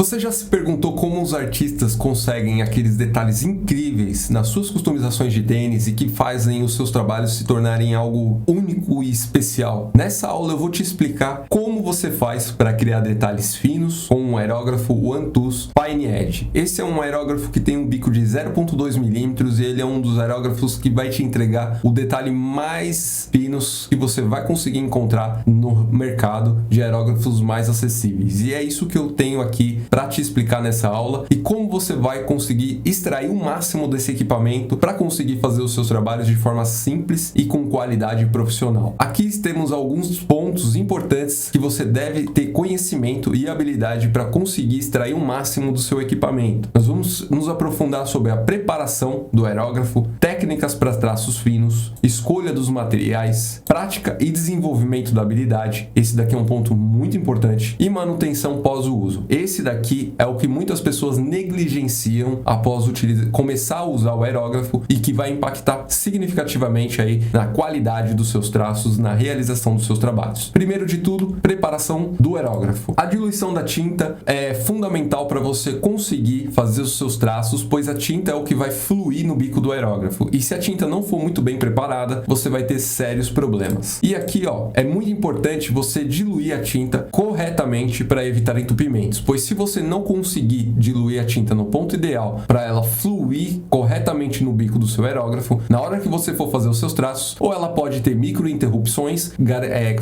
Você já se perguntou como os artistas conseguem aqueles detalhes incríveis nas suas customizações de tênis e que fazem os seus trabalhos se tornarem algo único e especial? Nessa aula eu vou te explicar como você faz para criar detalhes finos com um aerógrafo OneTools Fine Edge. Esse é um aerógrafo que tem um bico de 0,2 mm e ele é um dos aerógrafos que vai te entregar o detalhe mais finos que você vai conseguir encontrar no mercado de aerógrafos mais acessíveis. E é isso que eu tenho aqui para te explicar nessa aula e como você vai conseguir extrair o máximo desse equipamento para conseguir fazer os seus trabalhos de forma simples e com qualidade profissional. Aqui temos alguns pontos importantes que você deve ter conhecimento e habilidade para conseguir extrair o máximo do seu equipamento. Nós vamos nos aprofundar sobre a preparação do aerógrafo, técnicas para traços finos, escolha dos materiais, prática e desenvolvimento da habilidade. Esse daqui é um ponto muito importante. E manutenção pós o uso. Esse daqui é o que muitas pessoas negligenciam após começar a usar o aerógrafo e que vai impactar significativamente aí na qualidade dos seus traços, na realização dos seus trabalhos. Primeiro de tudo, preparação do aerógrafo. A diluição da tinta é fundamental para você conseguir fazer os seus traços, pois a tinta é o que vai fluir no bico do aerógrafo. E se a tinta não for muito bem preparada, você vai ter sérios problemas. E aqui, é muito importante você diluir a tinta corretamente para evitar entupimentos, pois se você não conseguir diluir a tinta no ponto ideal para ela fluir corretamente no bico do seu aerógrafo, na hora que você for fazer os seus traços, ou ela pode ter micro interrupções,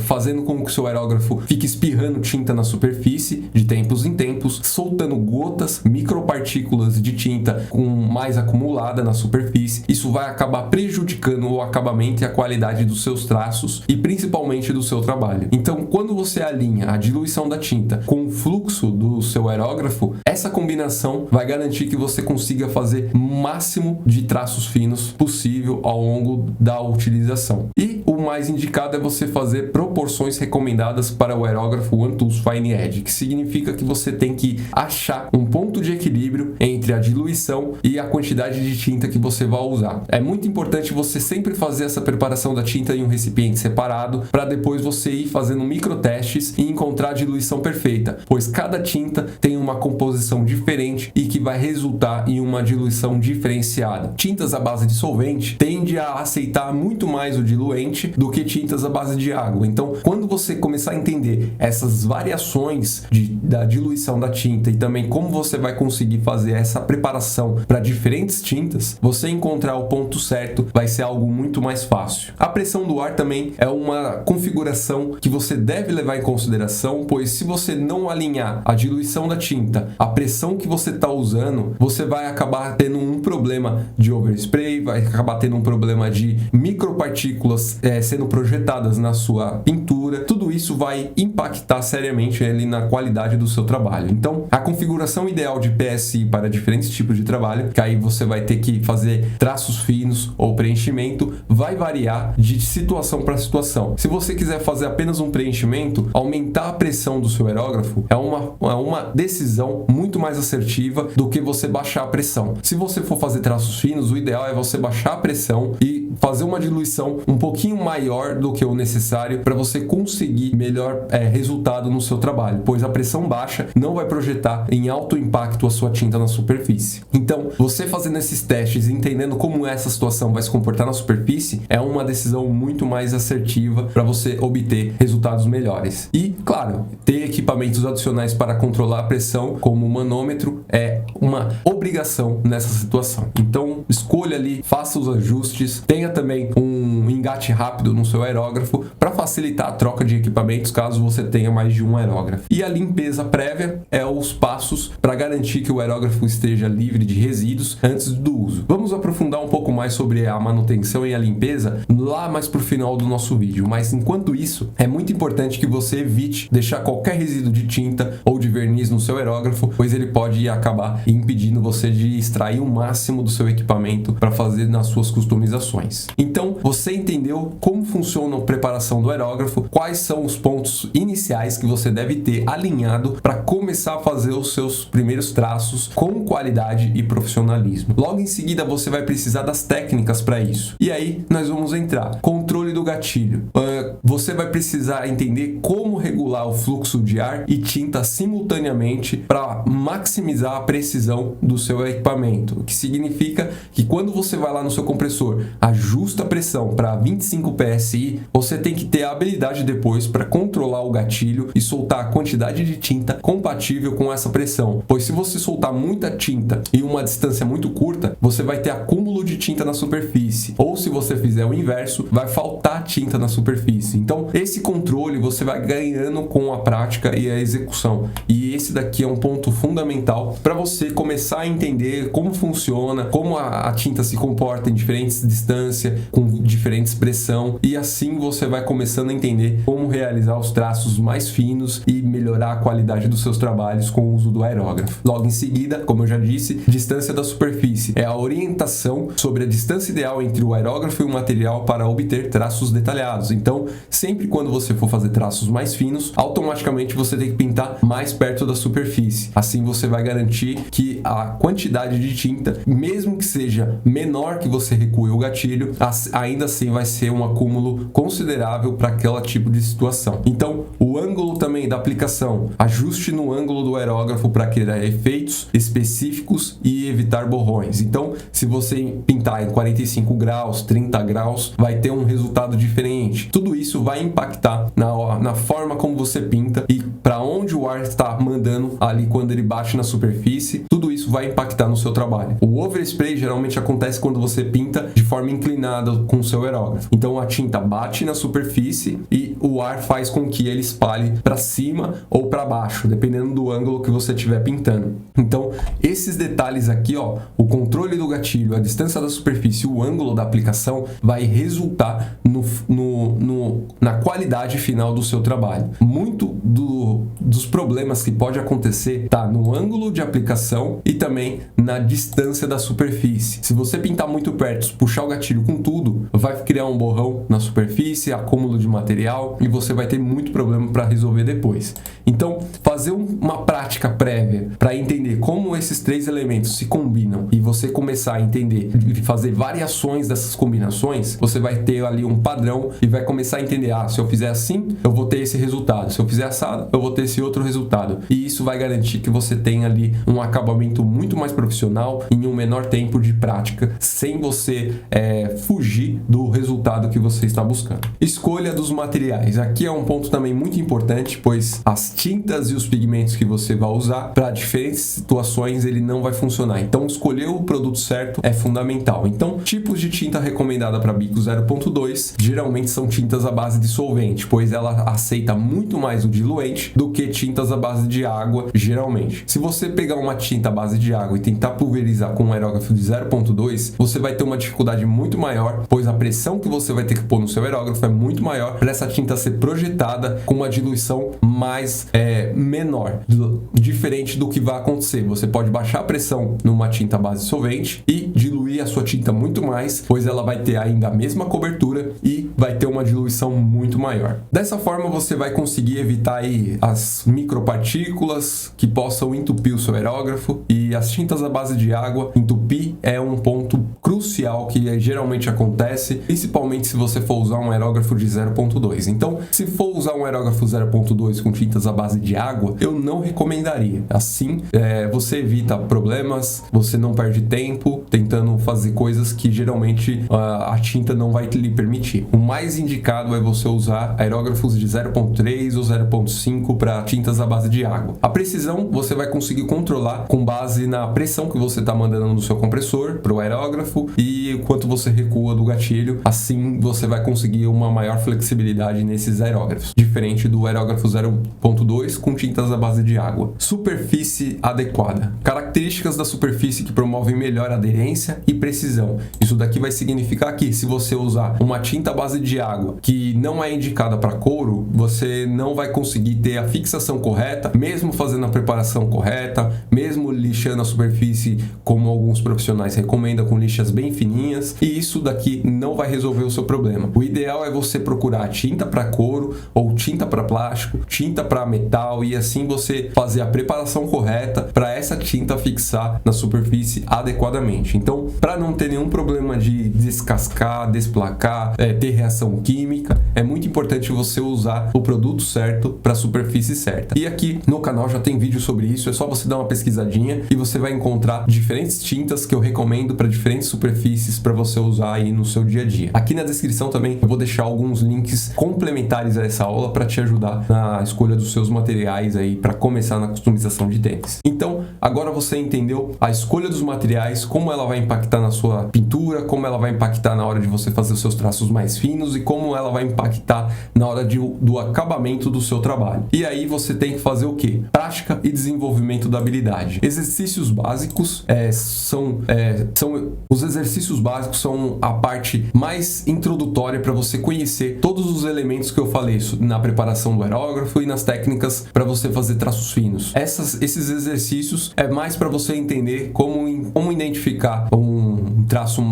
fazendo com que o seu aerógrafo fique espirrando tinta na superfície de tempos em tempos, soltando gotas, micropartículas de tinta com mais acumulada na superfície. Isso vai acabar prejudicando o acabamento e a qualidade dos seus traços e principalmente do seu trabalho. Então, quando você alinha a diluição da tinta com o fluxo do seu aerógrafo, essa combinação vai garantir que você consiga fazer o máximo de traços finos possível ao longo da utilização. E o mais indicado é você fazer proporções recomendadas para o aerógrafo OneTools Fine Edge, que significa que você tem que achar um ponto de equilíbrio entre a diluição e a quantidade de tinta que você vai usar. É muito importante você sempre fazer essa preparação da tinta em um recipiente separado para depois você ir fazendo microtestes e encontrar a diluição perfeita, pois cada tinta tem uma composição diferente e que vai resultar em uma diluição diferenciada. Tintas à base de solvente tendem a aceitar muito mais o diluente do que tintas à base de água. Então, quando você começar a entender essas variações da diluição da tinta e também como você vai conseguir fazer essa preparação para diferentes tintas, você encontrar o ponto certo vai ser algo muito mais fácil. A pressão do ar também é uma configuração que você deve levar em consideração, pois se você não alinhar a diluição da tinta, a pressão que você está usando, você vai acabar tendo um problema de overspray, vai acabar tendo um problema de micropartículas sendo projetadas na sua pintura. Tudo isso vai impactar seriamente ali na qualidade do seu trabalho. Então, a configuração ideal de PSI para diferentes tipos de trabalho, que aí você vai ter que fazer traços finos ou preenchimento, vai variar de situação para situação. Se você quiser fazer apenas um preenchimento, aumentar a pressão do seu aerógrafo é uma decisão muito mais assertiva do que você baixar a pressão. Se você for fazer traços finos, o ideal é você baixar a pressão e fazer uma diluição um pouquinho maior do que o necessário para você conseguir melhor resultado no seu trabalho, pois a pressão baixa não vai projetar em alto impacto a sua tinta na superfície. Então, você fazendo esses testes e entendendo como essa situação vai se comportar na superfície é uma decisão muito mais assertiva para você obter resultados melhores. E, claro, ter equipamentos adicionais para controlar a pressão, como o manômetro, é uma obrigação nessa situação. Então, escolha ali, faça os ajustes, tenha também um engate rápido no seu aerógrafo para facilitar a troca de equipamentos caso você tenha mais de um aerógrafo. E a limpeza prévia é os passos para garantir que o aerógrafo esteja livre de resíduos antes do uso. Vamos aprofundar um pouco mais sobre a manutenção e a limpeza lá mais pro final do nosso vídeo, mas enquanto isso, é muito importante que você evite deixar qualquer resíduo de tinta ou de verniz no seu aerógrafo, pois ele pode acabar impedindo você de extrair o máximo do seu equipamento para fazer nas suas customizações. aplicações. Então, você entendeu como funciona a preparação do aerógrafo, quais são os pontos iniciais que você deve ter alinhado para começar a fazer os seus primeiros traços com qualidade e profissionalismo. Logo em seguida, você vai precisar das técnicas para isso. E aí, nós vamos entrar. Controle do gatilho. Você vai precisar entender como regular o fluxo de ar e tinta simultaneamente para maximizar a precisão do seu equipamento, o que significa que quando você vai lá no seu compressor, ajusta a pressão para 25 psi, você tem que ter a habilidade depois para controlar o gatilho e soltar a quantidade de tinta compatível com essa pressão, pois se você soltar muita tinta em uma distância muito curta, você vai ter acúmulo de tinta na superfície, ou se você fizer o inverso, vai faltar tinta na superfície. Então, esse controle você vai ganhando com a prática e a execução, e esse daqui é um ponto fundamental para você começar a entender como funciona, como a tinta se comporta em diferentes distâncias, com diferentes pressão, e assim você vai começando a entender como realizar os traços mais finos e melhorar a qualidade dos seus trabalhos com o uso do aerógrafo. Logo em seguida, como eu já disse, distância da superfície é a orientação sobre a distância ideal entre o aerógrafo e o material para obter traços detalhados. Então, sempre quando você for fazer traços mais finos, automaticamente você tem que pintar mais perto da superfície. Assim você vai garantir que a quantidade de tinta, mesmo que seja menor que você recue o gatilho, ainda assim vai ser um acúmulo considerável para aquele tipo de situação. Então, o ângulo também da aplicação, ajuste no ângulo do aerógrafo para criar efeitos específicos e evitar borrões. Então, se você pintar em 45 graus, 30 graus, vai ter um resultado diferente. Tudo isso vai impactar na forma como você pinta e para onde o ar está mandando ali quando ele bate na superfície. Tudo isso vai impactar no seu trabalho. O overspray geralmente acontece quando você pinta de forma inclinada com o seu aerógrafo. Então a tinta bate na superfície e o ar faz com que ele espalhe para cima ou para baixo, dependendo do ângulo que você estiver pintando. Então esses detalhes aqui, o controle do gatilho, a distância da superfície, o ângulo da aplicação vai resultar na qualidade final do seu trabalho. Muito dos problemas que pode acontecer está no ângulo de aplicação e também na distância da superfície. Se você pintar muito perto, puxar o gatilho com tudo, vai criar um borrão na superfície, acúmulo de material e você vai ter muito problema para resolver depois. Então, fazer uma prática prévia para entender como esses três elementos se combinam e você começar a entender e fazer variações dessas combinações, você vai ter ali um padrão e vai começar a entender, se eu fizer assim, eu vou ter esse resultado. Se eu fizer assado, eu vou ter esse outro resultado. E isso vai garantir que você tenha ali um acabamento muito mais profissional em um menor tempo de prática, sem você fugir do resultado que você está buscando. Escolha dos materiais. Aqui é um ponto também muito importante, pois as tintas e os pigmentos que você vai usar para diferentes situações ele não vai funcionar. Então, escolher o produto certo é fundamental. Então, tipos de tinta recomendada para bico 0.2 geralmente são tintas à base de solvente, pois ela aceita muito mais o diluente do que tintas à base de água, geralmente. Se você pegar uma tinta à base de água e tentar pulverizar com um aerógrafo de 0.2, você vai ter uma dificuldade muito maior, pois a pressão que você vai ter que pôr no seu aerógrafo é muito maior para essa tinta ser projetada com uma diluição mais menor, diferente do que vai acontecer. Você pode baixar a pressão numa tinta à base de solvente e diluir a sua tinta muito mais, pois ela vai ter ainda a mesma cobertura e vai ter uma diluição muito maior. Dessa forma, você vai conseguir evitar aí as micropartículas que possam entupir o seu aerógrafo, e as tintas à base de água, entupir é um ponto crucial que geralmente acontece, principalmente se você for usar um aerógrafo de 0.2. Então, se for usar um aerógrafo 0.2 com tintas à base de água, eu não recomendaria. Assim, você evita problemas, você não perde tempo tentando fazer coisas que geralmente a tinta não vai lhe permitir. O mais indicado é você usar aerógrafos de 0.3 ou 0.5 para tintas à base de água. A precisão você vai conseguir controlar com base na pressão que você está mandando no seu compressor para o aerógrafo e quanto você recua do gatilho. Assim você vai conseguir uma maior flexibilidade nesses aerógrafos, diferente do aerógrafo 0.2 com tintas à base de água. Superfície adequada. Características da superfície que promovem melhor aderência e precisão. Isso daqui vai significar que se você usar uma tinta à base de água que não é indicada para couro, você não vai conseguir ter a fixação correta, mesmo fazendo a preparação correta, mesmo lixando a superfície como alguns profissionais recomendam, com lixas bem fininhas, e isso daqui não vai resolver o seu problema. O ideal é você procurar tinta para couro ou tinta para plástico, tinta para metal, e assim você fazer a preparação correta para essa tinta fixar na superfície adequadamente. Então, para não ter nenhum problema de descascar, desplacar, ter reação química, é muito importante você usar o produto certo para a superfície certa. E aqui no canal já tem vídeo sobre isso, é só você dar uma pesquisadinha e você vai encontrar diferentes tintas que eu recomendo para diferentes superfícies para você usar aí no seu dia a dia. Aqui na descrição também eu vou deixar alguns links complementares a essa aula para te ajudar na escolha dos seus materiais aí para começar na customização de tênis. Então, agora você entendeu a escolha dos materiais, como ela vai impactar na sua pintura, como ela vai impactar na hora de você fazer os seus traços mais finos e como ela vai impactar na hora do acabamento do seu trabalho. E aí você tem que fazer o quê? Prática e desenvolvimento da habilidade. Exercícios básicos os exercícios básicos são a parte mais introdutória para você conhecer todos os elementos que eu falei na preparação do aerógrafo e nas técnicas para você fazer traços finos. Esses exercícios é mais para você entender como identificar um traço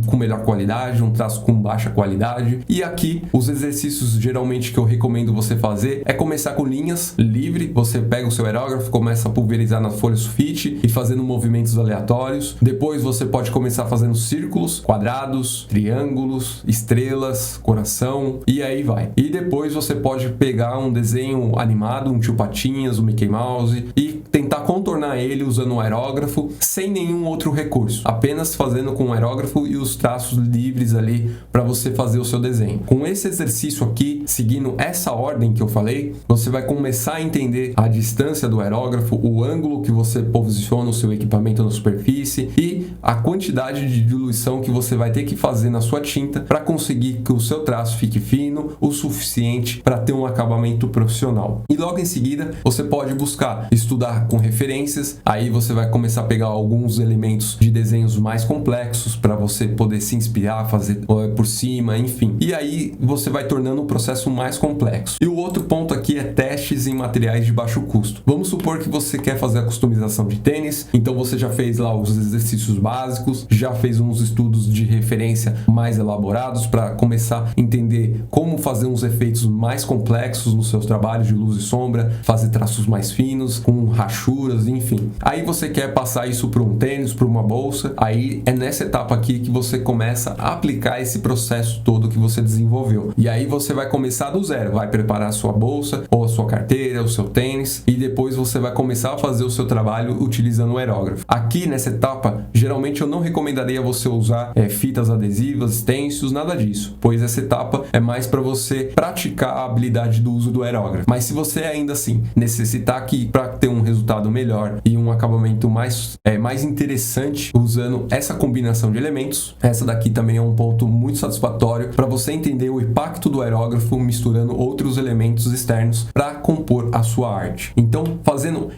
com melhor qualidade, um traço com baixa qualidade. E aqui os exercícios geralmente que eu recomendo você fazer é começar com linhas livre. Você pega o seu aerógrafo, começa a pulverizar na folha sulfite e fazendo movimentos aleatórios. Depois você pode começar fazendo círculos, quadrados, triângulos, estrelas, coração, e aí vai. E depois você pode pegar um desenho animado, um Tio Patinhas, um Mickey Mouse, e tentar contornar ele usando um aerógrafo sem nenhum outro recurso, apenas fazendo com o aerógrafo e os traços livres ali para você fazer o seu desenho. Com esse exercício aqui, seguindo essa ordem que eu falei, você vai começar a entender a distância do aerógrafo, o ângulo que você posiciona o seu equipamento na superfície e a quantidade de diluição que você vai ter que fazer na sua tinta para conseguir que o seu traço fique fino o suficiente para ter um acabamento profissional. E logo em seguida, você pode buscar estudar com referências, aí você vai começar a pegar alguns elementos de desenhos mais complexos para você poder se inspirar, fazer por cima, enfim. E aí você vai tornando o processo mais complexo. E o outro ponto aqui é testes em materiais de baixo custo. Vamos supor que você quer fazer a customização de tênis, então você já fez lá os exercícios básicos, já fez uns estudos de referência mais elaborados para começar a entender como fazer uns efeitos mais complexos nos seus trabalhos de luz e sombra, fazer traços mais finos, com rachuras, enfim. Aí você quer passar isso para um tênis, para uma bolsa, aí é nessa etapa aqui que você começa a aplicar esse processo todo que você desenvolveu. E aí você vai começar do zero, vai preparar a sua bolsa, ou a sua carteira, o seu tênis, e depois você vai começar a fazer o seu trabalho utilizando o aerógrafo. Aqui nessa etapa, geralmente eu não recomendaria você usar fitas adesivas, stencils, nada disso, pois essa etapa é mais para você praticar a habilidade do uso do aerógrafo. Mas se você ainda assim necessitar que para ter um resultado melhor e um acabamento mais interessante usando essa combinação de elementos, essa daqui também é um ponto muito satisfatório para você entender o impacto do aerógrafo misturando outros elementos externos para compor a sua arte. Então, fazendo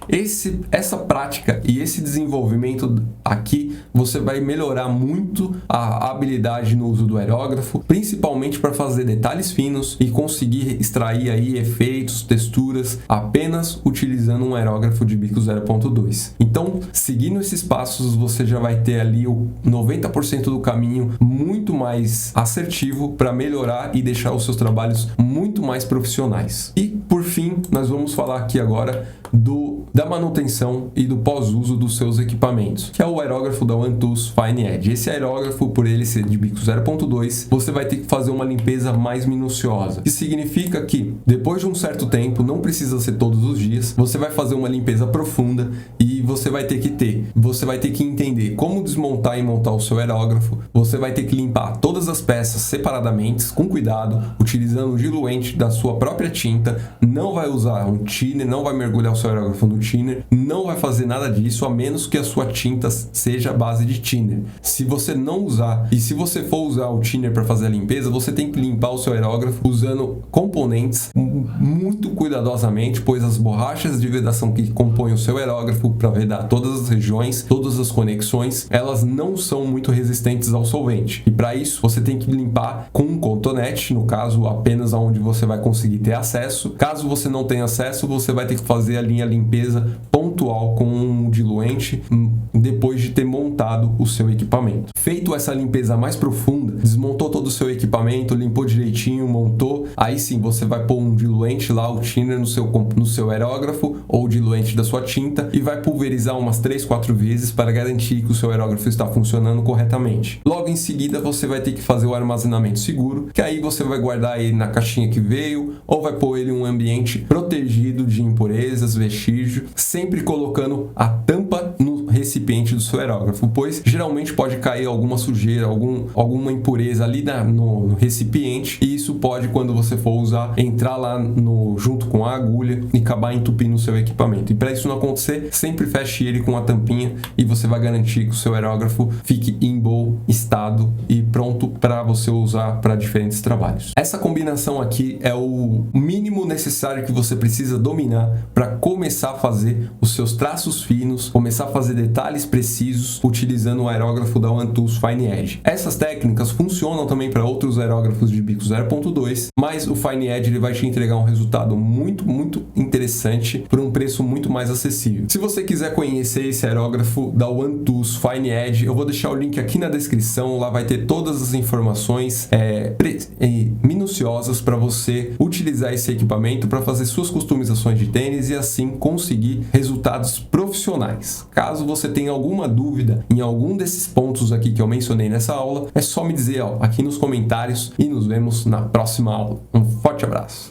essa prática e esse desenvolvimento aqui, você vai melhorar muito a habilidade no uso do aerógrafo, principalmente para fazer detalhes finos e conseguir extrair aí efeitos, texturas apenas utilizando um aerógrafo de bico 0.2. Então, seguindo esses passos, você já vai ter ali o 90% do caminho muito mais assertivo para melhorar e deixar os seus trabalhos muito mais profissionais. E, por fim, nós vamos falar aqui agora da manutenção e do pós-uso dos seus equipamentos, que é o aerógrafo da OneTools Fine Edge. Esse aerógrafo, por ele ser de bico 0.2, você vai ter que fazer uma limpeza mais minuciosa, que significa que depois de um certo tempo, não precisa ser todos os dias, você vai fazer uma limpeza profunda e você vai ter que entender como desmontar e montar o seu aerógrafo. Você vai ter que limpar todas as peças separadamente, com cuidado, utilizando o diluente da sua própria tinta. Não vai usar um thinner, não vai mergulhar o seu aerógrafo no thinner, não vai fazer nada disso a menos que a sua tinta seja a base de thinner. Se você não usar, e se você for usar o thinner para fazer a limpeza, você tem que limpar o seu aerógrafo usando componentes muito cuidadosamente, pois as borrachas de vedação que compõem o seu aerógrafo para vedar todas as regiões, todas as conexões, elas não são muito resistentes ao solvente. E para isso, você tem que limpar com um cotonete, no caso, apenas aonde você vai conseguir ter acesso. Caso você não tenha acesso, você vai ter que fazer ali linha limpeza pontual com um diluente depois de ter montado o seu equipamento. Feito essa limpeza mais profunda, desmontou todo o seu equipamento, limpou direitinho, montou, aí sim você vai pôr um diluente lá, o thinner no seu aerógrafo ou o diluente da sua tinta e vai pulverizar umas 3, 4 vezes para garantir que o seu aerógrafo está funcionando corretamente. Logo em seguida você vai ter que fazer o armazenamento seguro, que aí você vai guardar ele na caixinha que veio ou vai pôr ele em um ambiente protegido de impurezas, vestígios, sempre colocando a tampa no recipiente do seu aerógrafo, pois geralmente pode cair alguma sujeira, alguma impureza ali no recipiente e isso pode, quando você for usar, entrar lá junto com a agulha e acabar entupindo o seu equipamento. E para isso não acontecer, sempre feche ele com a tampinha e você vai garantir que o seu aerógrafo fique em bom estado e pronto para você usar para diferentes trabalhos. Essa combinação aqui é o mínimo necessário que você precisa dominar para começar a fazer os seus traços finos, começar a fazer detalhes precisos utilizando o aerógrafo da OneTools Fine Edge. Essas técnicas funcionam também para outros aerógrafos de bico 0.2, mas o Fine Edge ele vai te entregar um resultado muito interessante por um preço muito mais acessível. Se você quiser conhecer esse aerógrafo da OneTools Fine Edge, eu vou deixar o link aqui na descrição, lá vai ter todas as informações minuciosas para você utilizar esse equipamento para fazer suas customizações de tênis e assim conseguir resultados profissionais. Caso você tenha alguma dúvida em algum desses pontos aqui que eu mencionei nessa aula, é só me dizer aqui nos comentários e nos vemos na próxima aula. Um forte abraço!